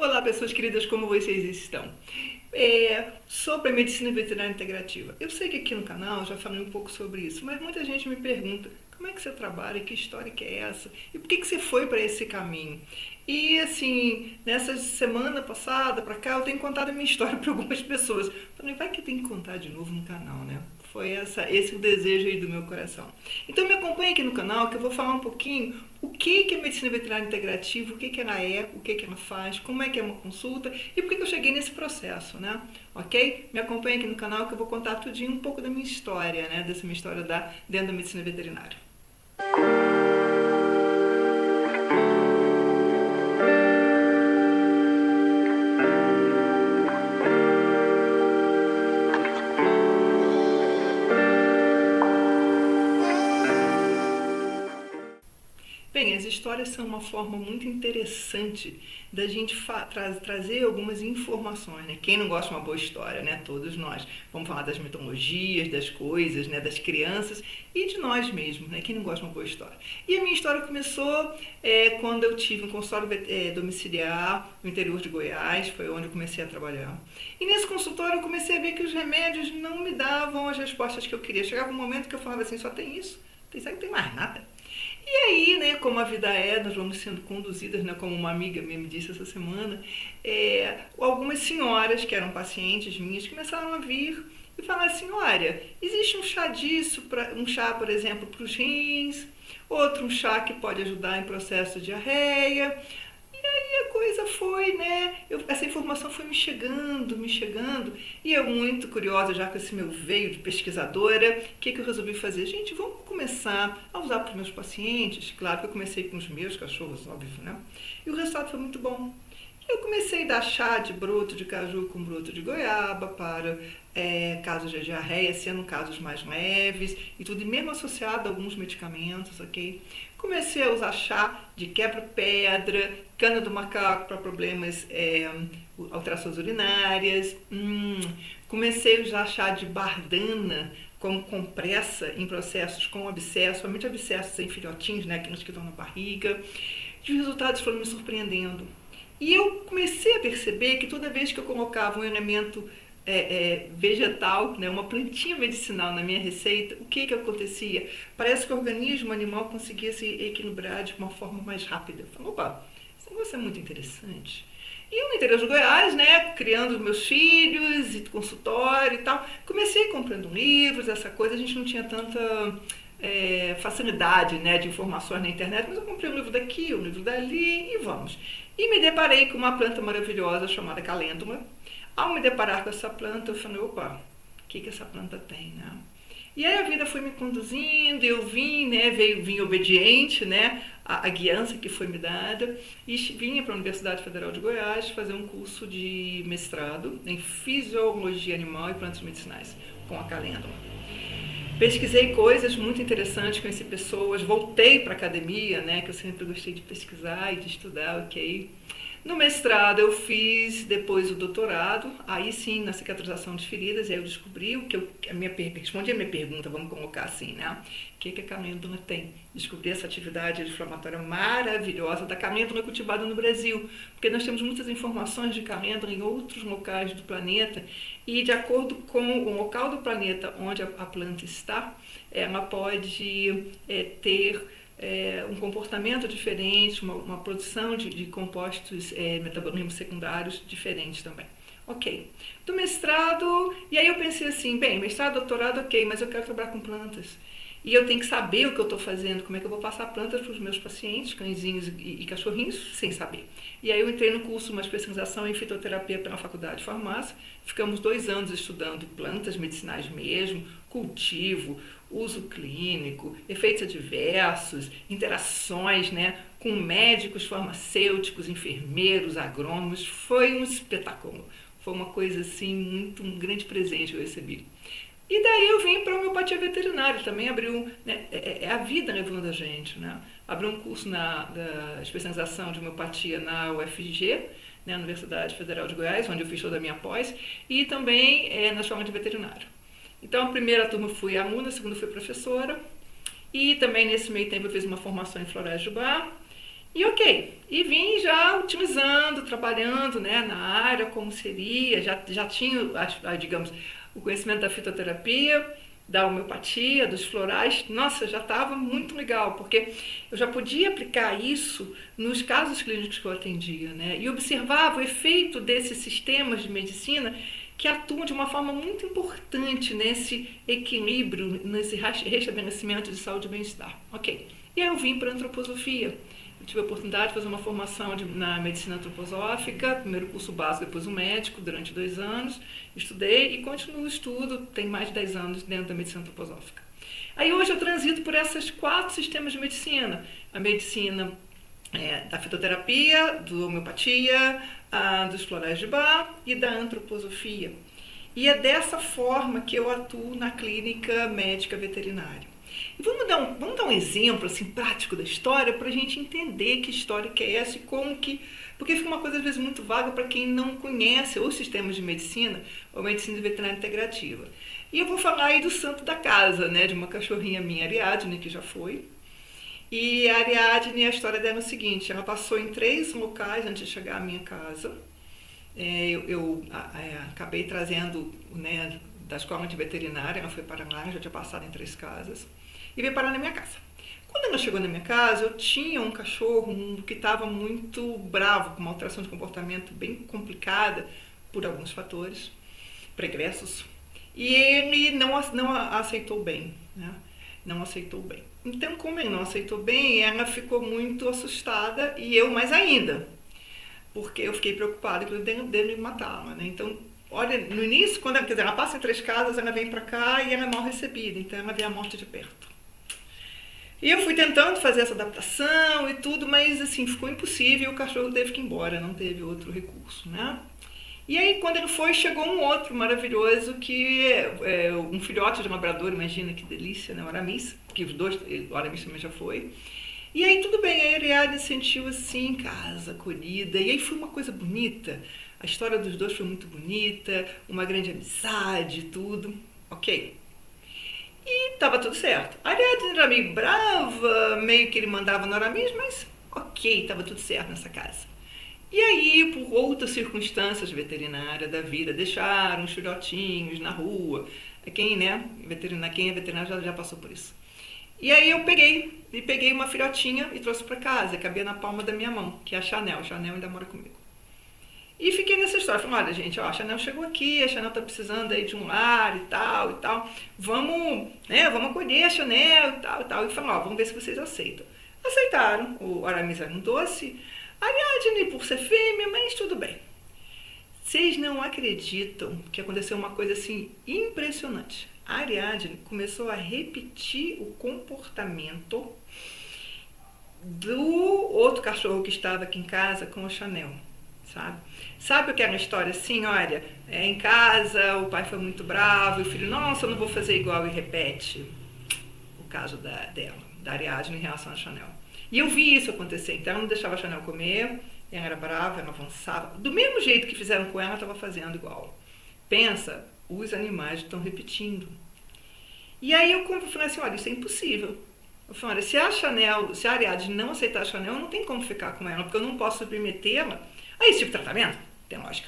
Olá, pessoas queridas, como vocês estão? Sobre a medicina veterinária integrativa. Eu sei que aqui no canal já falei um pouco sobre isso, mas muita gente me pergunta como é que você trabalha, que história que é essa e por que você foi para esse caminho. E assim, nessa semana passada para cá, eu tenho contado a minha história para algumas pessoas. Falei, vai que tem que contar de novo no canal, né? Foi esse o desejo aí do meu coração. Então me acompanhe aqui no canal que eu vou falar um pouquinho o que é medicina veterinária integrativa, o que ela é, o que ela faz, como é que é uma consulta e por que eu cheguei nesse processo, né? Ok? Me acompanhe aqui no canal que eu vou contar tudinho um pouco da minha história, né? Dessa minha história dentro da medicina veterinária. Bem, as histórias são uma forma muito interessante da gente trazer algumas informações, né? Quem não gosta de uma boa história, né? Todos nós. Vamos falar das mitologias, das coisas, né? Das crianças e de nós mesmos, né? Quem não gosta de uma boa história. E a minha história começou quando eu tive um consultório domiciliar no interior de Goiás, foi onde eu comecei a trabalhar. E nesse consultório eu comecei a ver que os remédios não me davam as respostas que eu queria. Chegava um momento que eu falava assim, só tem isso, não tem mais nada. E aí, né, como a vida é, nós vamos sendo conduzidas, né, como uma amiga minha me disse essa semana, algumas senhoras que eram pacientes minhas começaram a vir e falar assim, olha, existe um chá disso, um chá, por exemplo, para os rins, outro um chá que pode ajudar em processo de diarreia. E aí a coisa foi, né? Essa informação foi me chegando, e eu muito curiosa já com esse meu veio de pesquisadora, o que eu resolvi fazer? Gente, vamos começar a usar para os meus pacientes, claro que eu comecei com os meus cachorros, óbvio, né? E o resultado foi muito bom. Eu comecei a dar chá de broto de caju com broto de goiaba para casos de diarreia, sendo casos mais leves e tudo, e mesmo associado a alguns medicamentos, ok? Comecei a usar chá de quebra-pedra, cana do macaco para problemas, alterações urinárias. Comecei a usar chá de bardana como compressa em processos com abscesso, somente abscessos em filhotinhos, né, aqueles que estão na barriga. E os resultados foram me surpreendendo. E eu comecei a perceber que toda vez que eu colocava um elemento vegetal, né, uma plantinha medicinal na minha receita, o que acontecia? Parece que o organismo animal conseguia se equilibrar de uma forma mais rápida. Eu falei, opa, esse negócio é muito interessante. E eu no interior de Goiás, né, criando meus filhos, e consultório e tal, comecei comprando livros, essa coisa, a gente não tinha tanta facilidade, né, de informações na internet, mas eu comprei um livro daqui, um livro dali e vamos. E me deparei com uma planta maravilhosa chamada calêndula. Ao me deparar com essa planta, eu falei, opa, o que essa planta tem, né? E aí a vida foi me conduzindo, eu vim, né, vim obediente, né, à guiança que foi me dada, e vinha para a Universidade Federal de Goiás fazer um curso de mestrado em Fisiologia Animal e Plantas Medicinais, com a calêndula. Pesquisei coisas muito interessantes, conheci pessoas, voltei para a academia, né, que eu sempre gostei de pesquisar e de estudar, ok? No mestrado eu fiz depois o doutorado, aí sim na cicatrização de feridas, e aí eu descobri respondi a minha pergunta, vamos colocar assim, né? O que a calêndula tem? Descobri essa atividade inflamatória maravilhosa da calêndula cultivada no Brasil, porque nós temos muitas informações de calêndula em outros locais do planeta, e de acordo com o local do planeta onde a planta está, ela pode ter um comportamento diferente, uma produção de compostos, metabolismos secundários diferentes também. Ok. Do mestrado, e aí eu pensei assim, bem, mestrado, doutorado, ok, mas eu quero trabalhar com plantas. E eu tenho que saber o que eu estou fazendo, como é que eu vou passar plantas para os meus pacientes, cãezinhos e cachorrinhos, sem saber. E aí eu entrei no curso, uma especialização em fitoterapia pela Faculdade de Farmácia. Ficamos 2 anos estudando plantas medicinais mesmo, cultivo, uso clínico, efeitos adversos, interações, né, com médicos, farmacêuticos, enfermeiros, agrônomos. Foi um espetáculo. Foi uma coisa assim, um grande presente que eu recebi. E daí eu vim para a homeopatia veterinária, também abriu, né, a vida levando a gente, né? Abri um curso da especialização de homeopatia na UFG, né, Universidade Federal de Goiás, onde eu fiz toda a minha pós, e também na escola de veterinário. Então, a primeira turma fui aluna, a segunda fui professora, e também nesse meio tempo eu fiz uma formação em florais de bar, E ok, e vim já utilizando, trabalhando, né, na área, como seria, já tinha, digamos, o conhecimento da fitoterapia, da homeopatia, dos florais. Nossa, já estava muito legal, porque eu já podia aplicar isso nos casos clínicos que eu atendia, né, e observava o efeito desses sistemas de medicina que atuam de uma forma muito importante nesse equilíbrio, nesse restabelecimento de saúde e bem-estar. Ok, e aí eu vim para a antroposofia. Eu tive a oportunidade de fazer uma formação na medicina antroposófica, primeiro curso básico, depois o médico, durante 2 anos. Estudei e continuo o estudo, tem mais de 10 anos dentro da medicina antroposófica. Aí hoje eu transito por esses 4 sistemas de medicina. A medicina da fitoterapia, da homeopatia, dos florais de Bach e da antroposofia. E é dessa forma que eu atuo na clínica médica veterinária. E vamos dar um exemplo assim, prático da história para a gente entender que história que é essa e como que... Porque fica uma coisa às vezes muito vaga para quem não conhece os sistemas de medicina ou medicina veterinária integrativa. E eu vou falar aí do santo da casa, né, de uma cachorrinha minha, Ariadne, que já foi. E a Ariadne, a história dela é o seguinte, ela passou em 3 locais antes de chegar à minha casa. Eu acabei trazendo, né, da escola de veterinária, ela foi para lá, já tinha passado em 3 casas, e veio parar na minha casa. Quando ela chegou na minha casa, eu tinha um cachorro que estava muito bravo, com uma alteração de comportamento bem complicada, por alguns fatores pregressos, e ele não aceitou bem, né? Não aceitou bem. Então, como ele não aceitou bem, ela ficou muito assustada, e eu mais ainda, porque eu fiquei preocupada com o dele matá-la, né? Então, olha, no início, quando ela passa em 3 casas, ela vem para cá e ela é mal recebida, então ela vê a morte de perto. E eu fui tentando fazer essa adaptação e tudo, mas assim, ficou impossível e o cachorro teve que ir embora, não teve outro recurso, né? E aí, quando ele foi, chegou um outro maravilhoso, que é um filhote de labrador, imagina que delícia, né? O Aramis, que os dois, o Aramis também já foi. E aí, tudo bem, a Ariadne se sentiu assim, em casa, acolhida, e aí foi uma coisa bonita. A história dos dois foi muito bonita, uma grande amizade, tudo, ok. E tava tudo certo. A Ariadne era meio brava, meio que ele mandava no Aramis, mas ok, tava tudo certo nessa casa. E aí, por outras circunstâncias veterinárias da vida, deixaram os filhotinhos na rua. Quem é veterinário já passou por isso. E aí eu peguei uma filhotinha e trouxe para casa, cabia na palma da minha mão, que é a Chanel. A Chanel ainda mora comigo. E fiquei nessa história, falei, olha gente, ó, a Chanel chegou aqui, a Chanel tá precisando aí de um lar e tal, vamos acolher a Chanel e tal. E falei, ó, vamos ver se vocês aceitam. Aceitaram, o Aramis era um doce, a Ariadne por ser fêmea, mas tudo bem. Vocês não acreditam que aconteceu uma coisa assim impressionante. A Ariadne começou a repetir o comportamento do outro cachorro que estava aqui em casa com a Chanel, sabe? Sabe o que é uma história assim? Olha, em casa o pai foi muito bravo e o filho, nossa, eu não vou fazer igual, e repete o caso da Ariadne em relação à Chanel. E eu vi isso acontecer, então ela não deixava a Chanel comer, ela era brava, ela avançava. Do mesmo jeito que fizeram com ela, estava fazendo igual. Pensa, os animais estão repetindo. E aí eu falei assim, olha, isso é impossível. Eu falei, olha, se a Ariadne não aceitar a Chanel, não tem como ficar com ela, porque eu não posso submetê-la a esse tipo de tratamento. Tem lógica.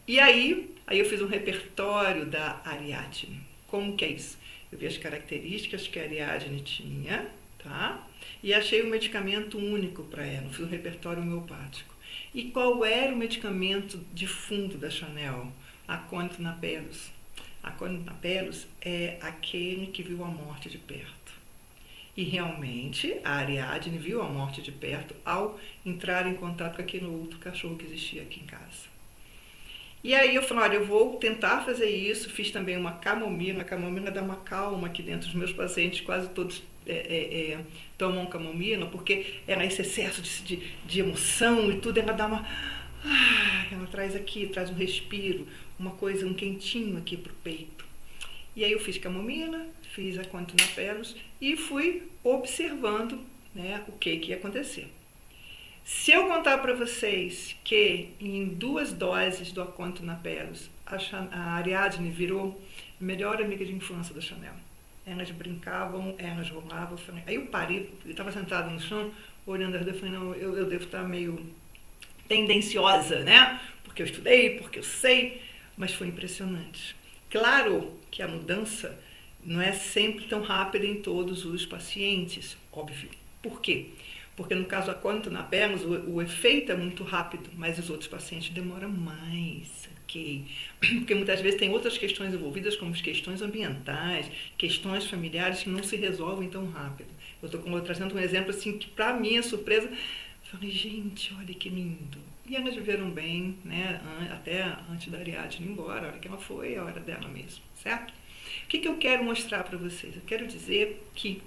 E aí eu fiz um repertório da Ariadne. Como que é isso? Eu vi as características que a Ariadne tinha, tá? E achei um medicamento único para ela. Fiz um repertório homeopático. E qual era o medicamento de fundo da Chanel? Acônito napellus. Acônito napellus é aquele que viu a morte de perto. E realmente a Ariadne viu a morte de perto ao entrar em contato com aquele outro cachorro que existia aqui em casa. E aí eu falei, olha, eu vou tentar fazer isso. Fiz também uma camomila. A camomila dá uma calma aqui dentro. Os meus pacientes quase todos tomam camomila, porque ela esse excesso de emoção e tudo, ela dá uma... ela traz um respiro, uma coisa, um quentinho aqui pro peito. E aí eu fiz camomila, fiz acônito napellus e fui observando, né, o que ia acontecer. Se eu contar para vocês que em 2 doses do acônito napellus a Ariadne virou a melhor amiga de infância da Chanel. Elas brincavam, elas rolavam. Aí eu parei, eu estava sentada no chão, Olhando, eu falei, não, eu devo estar meio tendenciosa, né? Porque eu estudei, porque eu sei, mas foi impressionante. Claro que a mudança não é sempre tão rápida em todos os pacientes, óbvio. Por quê? Porque no caso da córnea Berg's, o efeito é muito rápido, mas os outros pacientes demoram mais, ok? Porque muitas vezes tem outras questões envolvidas, como as questões ambientais, questões familiares que não se resolvem tão rápido. Eu estou trazendo um exemplo assim que, para minha surpresa, falei, gente, olha que lindo. E elas viveram bem, né? Até antes da Ariadne ir embora, a hora que ela foi, a hora dela mesmo, certo? O que eu quero mostrar para vocês? Eu quero dizer que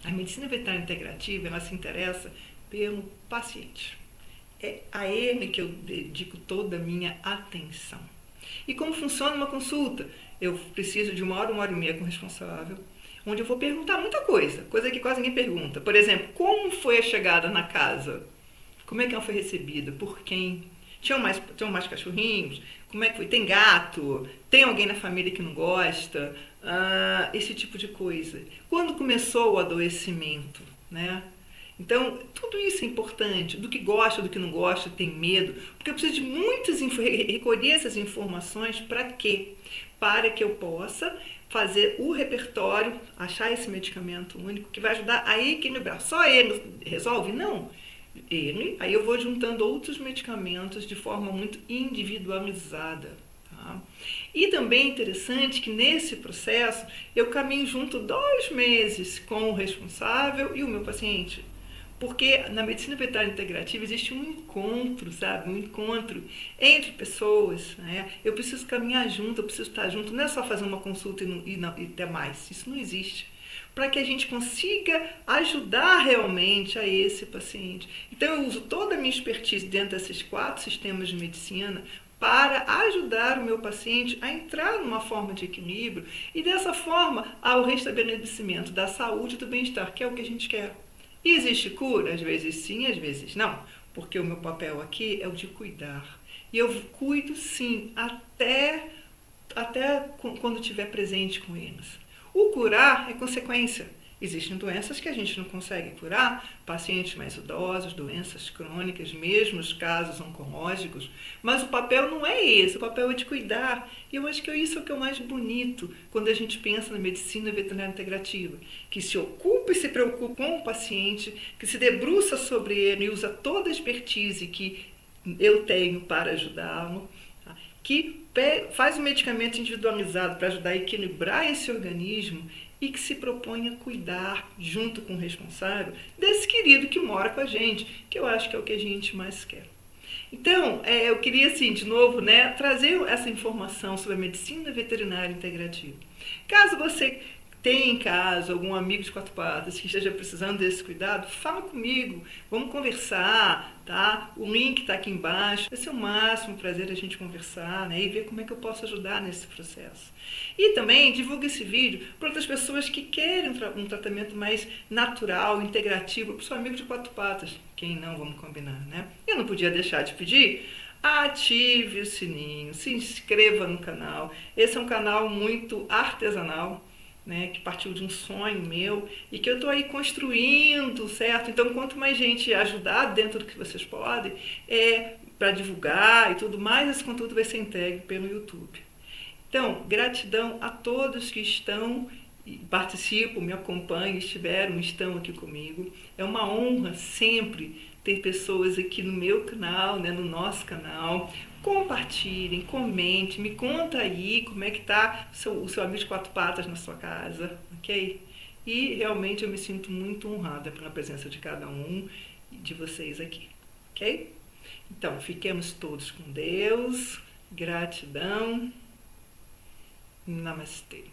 a medicina veterinária integrativa, ela se interessa pelo paciente. É a ele que eu dedico toda a minha atenção. E como funciona uma consulta? Eu preciso de 1 hora e meia com o responsável, onde eu vou perguntar muita coisa que quase ninguém pergunta. Por exemplo, como foi a chegada na casa? Como é que ela foi recebida? Por quem? Tinham mais cachorrinhos? Como é que foi? Tem gato? Tem alguém na família que não gosta? Esse tipo de coisa. Quando começou o adoecimento, né? Então, tudo isso é importante. Do que gosta, do que não gosta, tem medo. Porque eu preciso de recolher essas informações para quê? Para que eu possa fazer o repertório, achar esse medicamento único que vai ajudar a equilibrar. Só ele resolve? Não. Aí eu vou juntando outros medicamentos de forma muito individualizada. Tá? E também é interessante que nesse processo eu caminho junto 2 meses com o responsável e o meu paciente. Porque na medicina veterinária integrativa existe um encontro, sabe? Um encontro entre pessoas, né? Eu preciso caminhar junto, eu preciso estar junto. Não é só fazer uma consulta e até mais. Isso não existe. Para que a gente consiga ajudar realmente a esse paciente. Então eu uso toda a minha expertise dentro desses 4 sistemas de medicina para ajudar o meu paciente a entrar numa forma de equilíbrio e dessa forma ao restabelecimento da saúde e do bem-estar, que é o que a gente quer. E existe cura? Às vezes sim, às vezes não, porque o meu papel aqui é o de cuidar. E eu cuido sim, até quando estiver presente com eles. O curar é consequência. Existem doenças que a gente não consegue curar, pacientes mais idosos, doenças crônicas, mesmo os casos oncológicos, mas o papel não é esse, o papel é de cuidar. E eu acho que isso é o que é o mais bonito quando a gente pensa na medicina veterinária integrativa, que se ocupa e se preocupa com o paciente, que se debruça sobre ele e usa toda a expertise que eu tenho para ajudá-lo, tá? Que faz um medicamento individualizado para ajudar a equilibrar esse organismo e que se propõe a cuidar, junto com o responsável, desse querido que mora com a gente, que eu acho que é o que a gente mais quer. Então, eu queria, assim, de novo, né, trazer essa informação sobre a medicina veterinária integrativa. Caso você tenha em casa algum amigo de 4 patas que esteja precisando desse cuidado, fala comigo, vamos conversar, tá? O link está aqui embaixo. Vai ser o máximo prazer a gente conversar, né? E ver como é que eu posso ajudar nesse processo. E também divulga esse vídeo para outras pessoas que querem um tratamento mais natural, integrativo, para o seu amigo de 4 patas. Quem não, vamos combinar, né? Eu não podia deixar de pedir. Ative o sininho, se inscreva no canal. Esse é um canal muito artesanal, né, que partiu de um sonho meu e que eu estou aí construindo, certo? Então, quanto mais gente ajudar dentro do que vocês podem, para divulgar e tudo mais, esse conteúdo vai ser entregue pelo YouTube. Então, gratidão a todos que estão, participam, me acompanham, estão aqui comigo. É uma honra sempre ter pessoas aqui no meu canal, né, no nosso canal. Compartilhem, comentem, me conta aí como é que está o seu amigo de 4 patas na sua casa, ok? E realmente eu me sinto muito honrada pela presença de cada um de vocês aqui, ok? Então, fiquemos todos com Deus, gratidão, namastê.